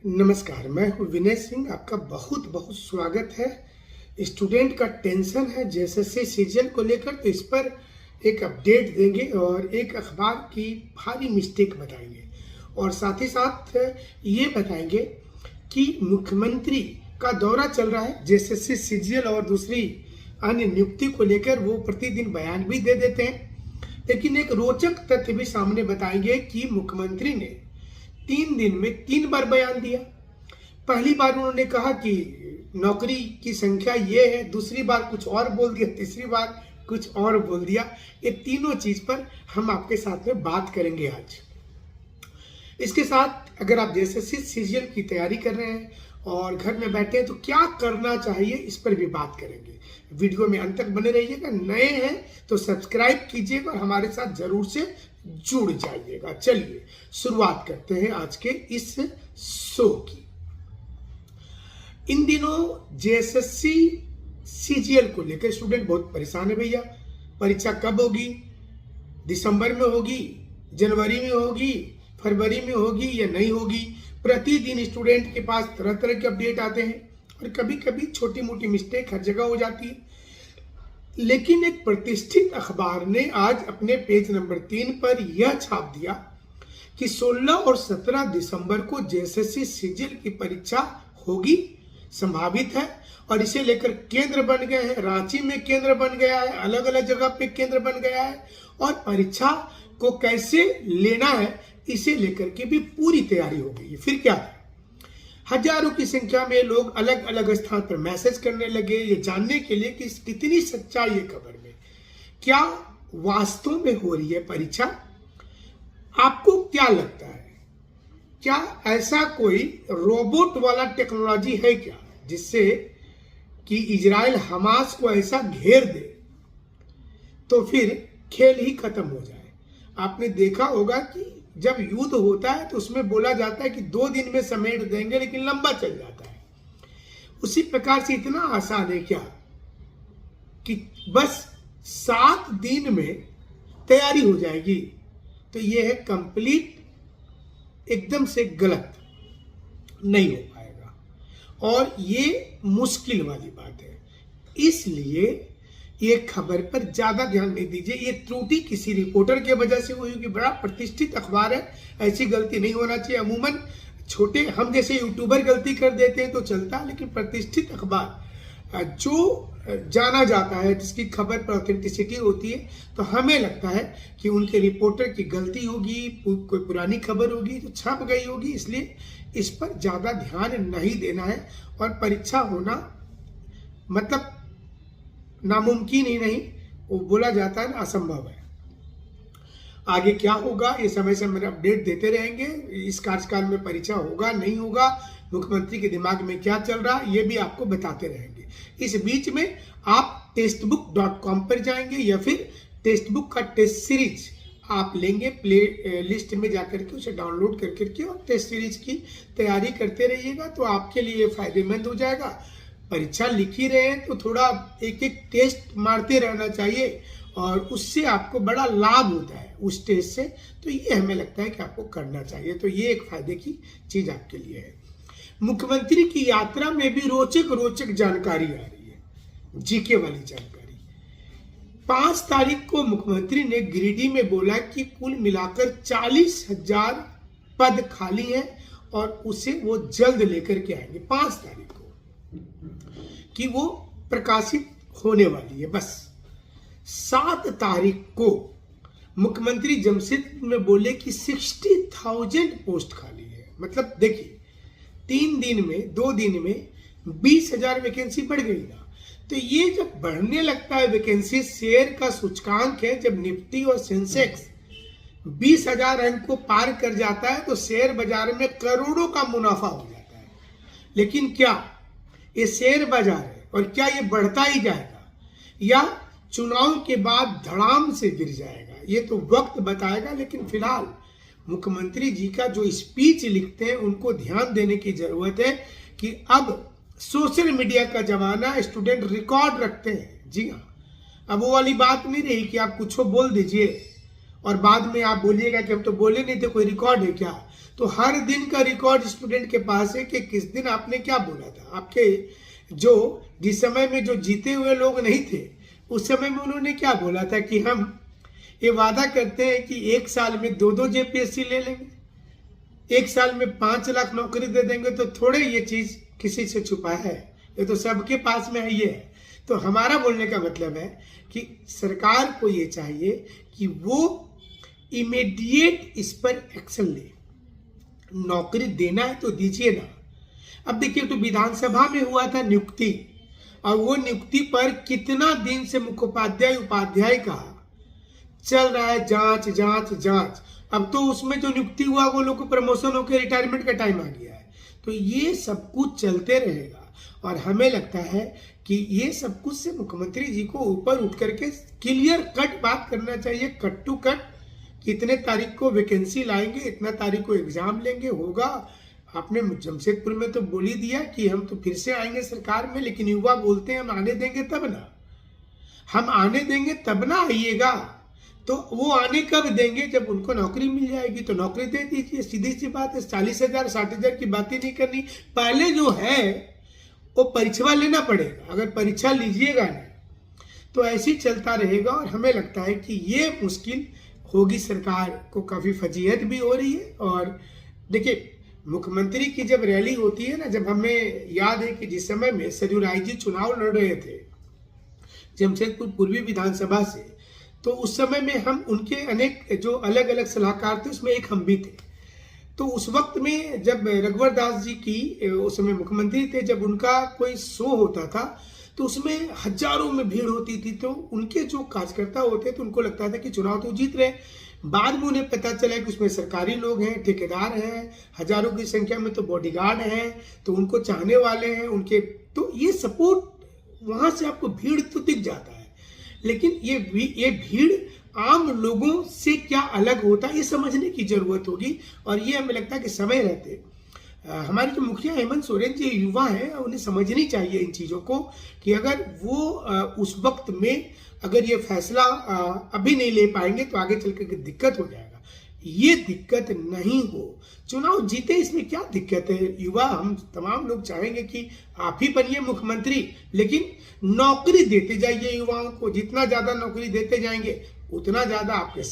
नमस्कार, मैं हूँ विनय सिंह। आपका बहुत बहुत स्वागत है। स्टूडेंट का टेंशन है जेएसएससी सीजीएल को लेकर, तो इस पर एक अपडेट देंगे और एक अखबार की भारी मिस्टेक बताएंगे और साथ ही साथ ये बताएंगे कि मुख्यमंत्री का दौरा चल रहा है जेएसएससी सीजीएल और दूसरी अन्य नियुक्ति को लेकर। वो प्रतिदिन बयान भी दे देते हैं, लेकिन एक रोचक तथ्य भी सामने बताएंगे कि मुख्यमंत्री ने 3 दिन में 3 बार बयान दिया। पहली बार उन्होंने कहा कि नौकरी की संख्या ये है, दूसरी बार कुछ और बोल दिया, तीसरी बार कुछ और बोल दिया। ये तीनों चीज पर हम आपके साथ में बात करेंगे आज। इसके साथ अगर आप जेएसएससी सीजीएल की तैयारी कर रहे हैं और घर में बैठे हैं तो क्या करना चाहिए, इस पर भी बात करेंगे। वीडियो में अंत तक बने रहिएगा। नए हैं तो सब्सक्राइब कीजिएगा और हमारे साथ जरूर से जुड़ जाइएगा। चलिए शुरुआत करते हैं आज के इस शो की। इन दिनों जेएसएससी सीजीएल को लेकर स्टूडेंट बहुत परेशान है। भैया परीक्षा कब होगी, दिसंबर में होगी, जनवरी में होगी, फरवरी में होगी या नहीं होगी। प्रतिदिन स्टूडेंट के पास तरह तरह के अपडेट आते हैं और कभी कभी छोटी मोटी मिस्टेक हर जगह हो जाती है। लेकिन एक प्रतिष्ठित अखबार ने आज अपने पेज नंबर 3 पर यह छाप दिया कि 16 और 17 दिसंबर को जेएसएससी सीजीएल की परीक्षा होगी, संभावित है। और इसे लेकर केंद्र बन गए हैं, रांची में केंद्र बन गया है, अलग अलग जगह पे केंद्र बन गया है। और परीक्षा को कैसे लेना है इसे लेकर के भी पूरी तैयारी हो गई है। फिर क्या है, हजारों की संख्या में लोग अलग अलग स्थान पर मैसेज करने लगे ये जानने के लिए कि कितनी सच्चाई है खबर में, क्या वास्तव में हो रही है परीक्षा। आपको क्या लगता है, क्या ऐसा कोई रोबोट वाला टेक्नोलॉजी है क्या जिससे कि इजराइल हमास को ऐसा घेर दे तो फिर खेल ही खत्म हो जाए। आपने देखा होगा कि जब युद्ध होता है तो उसमें बोला जाता है कि 2 दिन में समेट देंगे, लेकिन लंबा चल जाता है। उसी प्रकार से इतना आसान है क्या कि बस 7 दिन में तैयारी हो जाएगी, तो यह है कंप्लीट एकदम से गलत नहीं हो पाएगा और ये मुश्किल वाली बात है। इसलिए ये खबर पर ज्यादा ध्यान नहीं दीजिए। ये त्रुटि किसी रिपोर्टर के वजह से हुई कि बड़ा प्रतिष्ठित अखबार है, ऐसी गलती नहीं होना चाहिए। अमूमन छोटे हम जैसे यूट्यूबर गलती कर देते हैं तो चलता है, लेकिन प्रतिष्ठित अखबार जो जाना जाता है, जिसकी खबर पर ऑथेंटिसिटी होती है, तो हमें लगता है कि उनके रिपोर्टर की गलती होगी, कोई पुरानी खबर होगी जो छप गई होगी। इसलिए इस पर ज्यादा ध्यान नहीं देना है और परीक्षा होना मतलब नामुमकिन ही नहीं, वो बोला जाता है ना, असंभव है। आगे क्या होगा ये समय से मेरे अपडेट देते रहेंगे। इस कार्यकाल में परीक्षा होगा नहीं होगा, मुख्यमंत्री के दिमाग में क्या चल रहा है, ये भी आपको बताते रहेंगे। इस बीच में आप टेस्टबुक.com पर जाएंगे या फिर टेस्टबुक का टेस्ट सीरीज आप लेंगे, प्ले लिस्ट में जाकर के उसे डाउनलोड कर करके और टेस्ट सीरीज की तैयारी करते रहिएगा, तो आपके लिए फायदेमंद हो जाएगा। परीक्षा लिख ही रहे हैं तो थोड़ा एक एक टेस्ट मारते रहना चाहिए और उससे आपको बड़ा लाभ होता है उस टेस्ट से, तो ये हमें लगता है कि आपको करना चाहिए। तो ये एक फायदे की चीज आपके लिए है। मुख्यमंत्री की यात्रा में भी रोचक जानकारी आ रही है, जीके वाली जानकारी। 5 तारीख को मुख्यमंत्री ने गिरिडीह में बोला कि कुल मिलाकर 40,000 पद खाली हैं और उसे वो जल्द लेकर के आएंगे। 5 तारीख को कि वो प्रकाशित होने वाली है। बस 7 तारीख को मुख्यमंत्री जमशेदपुर में बोले कि 60,000 पोस्ट खाली है। मतलब देखिए 2 दिन में 20,000 वैकेंसी बढ़ गई ना। तो ये जब बढ़ने लगता है वैकेंसी, शेयर का सूचकांक है, जब निफ्टी और सेंसेक्स 20,000 अंक को पार कर जाता है तो शेयर बाजार में करोड़ों का मुनाफा हो जाता है। लेकिन क्या ये शेयर बाजार है और क्या ये बढ़ता ही जाएगा या चुनाव के बाद धड़ाम से गिर जाएगा, ये तो वक्त बताएगा। लेकिन फिलहाल मुख्यमंत्री जी का जो स्पीच लिखते हैं उनको ध्यान देने की जरूरत है कि अब सोशल मीडिया का जमाना, स्टूडेंट रिकॉर्ड रखते हैं। जी हाँ, अब वो वाली बात नहीं रही कि आप कुछ बोल दीजिए और बाद में आप बोलिएगा कि हम तो बोले नहीं थे, कोई रिकॉर्ड है क्या। तो हर दिन का रिकॉर्ड स्टूडेंट के पास है कि किस दिन आपने क्या बोला था। आपके जो जिस समय में जो जीते हुए लोग नहीं थे उस समय में उन्होंने क्या बोला था कि हम ये वादा करते हैं कि 1 साल में 2-2 जेपीएससी ले लेंगे, 1 साल में 5 लाख नौकरी दे देंगे। तो थोड़े ये चीज किसी से छुपा है, ये तो सबके पास में है। ये है तो हमारा बोलने का मतलब है कि सरकार को ये चाहिए कि वो इमीडिएट इस पर एक्शन ले। नौकरी देना है तो दीजिए ना। अब देखिए, तो विधानसभा में हुआ था नियुक्ति, और वो नियुक्ति पर कितना दिन से मुखोपाध्याय उपाध्याय का चल रहा है जांच जांच जांच। अब तो उसमें जो नियुक्ति हुआ वो लोग को प्रमोशन होकर रिटायरमेंट का टाइम आ गया है। तो ये सब कुछ चलते रहेगा, और हमें लगता है कि ये सब कुछ से मुख्यमंत्री जी को ऊपर उठ करके क्लियर कट बात करना चाहिए, कट टू कट, कि इतने तारीख को वैकेंसी लाएंगे, इतना तारीख को एग्जाम लेंगे, होगा। आपने जमशेदपुर में तो बोल ही दिया कि हम तो फिर से आएंगे सरकार में, लेकिन युवा बोलते हैं हम आने देंगे तब ना, हम आने देंगे तब ना आइएगा। तो वो आने कब देंगे? जब उनको नौकरी मिल जाएगी तो नौकरी दे दीजिए, सीधी सी बात है। 40,000 60,000 की बात ही नहीं करनी। पहले जो है वो परीक्षा लेना पड़ेगा, अगर परीक्षा लीजिएगा नहीं तो ऐसे ही चलता रहेगा। और हमें लगता है कि ये मुश्किल होगी, सरकार को काफी फजीहत भी हो रही है। और देखिए, मुख्यमंत्री की जब रैली होती है ना, जब हमें याद है कि जिस समय में सरयू राय जी चुनाव लड़ रहे थे जमशेदपुर पूर्वी विधानसभा से, तो उस समय में हम उनके अनेक जो अलग अलग सलाहकार थे उसमें एक हम भी थे। तो उस वक्त में जब रघुवर दास जी की उस समय मुख्यमंत्री थे, जब उनका कोई शो होता था तो उसमें हजारों में भीड़ होती थी। तो उनके जो कार्यकर्ता होते तो उनको लगता था कि चुनाव तो जीत रहे। बाद में उन्हें पता चला कि उसमें सरकारी लोग हैं, ठेकेदार हैं, हजारों की संख्या में तो बॉडीगार्ड हैं, तो उनको चाहने वाले हैं उनके। तो ये सपोर्ट वहां से आपको भीड़ तो दिख जाता है, लेकिन ये भीड़ आम लोगों से क्या अलग होता है ये समझने की जरूरत होगी। और ये हमें लगता है कि समय रहते हमारे जो मुखिया हेमंत सोरेन जी युवा हैं, उन्हें समझनी चाहिए इन चीजों को, कि अगर वो उस वक्त में अगर ये फैसला अभी नहीं ले पाएंगे तो आगे चल कर दिक्कत हो जाएगा। ये दिक्कत नहीं हो, चुनाव जीते, इसमें क्या दिक्कत है। युवा हम तमाम लोग चाहेंगे कि आप ही बनिए मुख्यमंत्री, लेकिन नौकरी देते जाइए युवाओं को। जितना ज्यादा नौकरी देते जाएंगे उतना ज्यादा आपके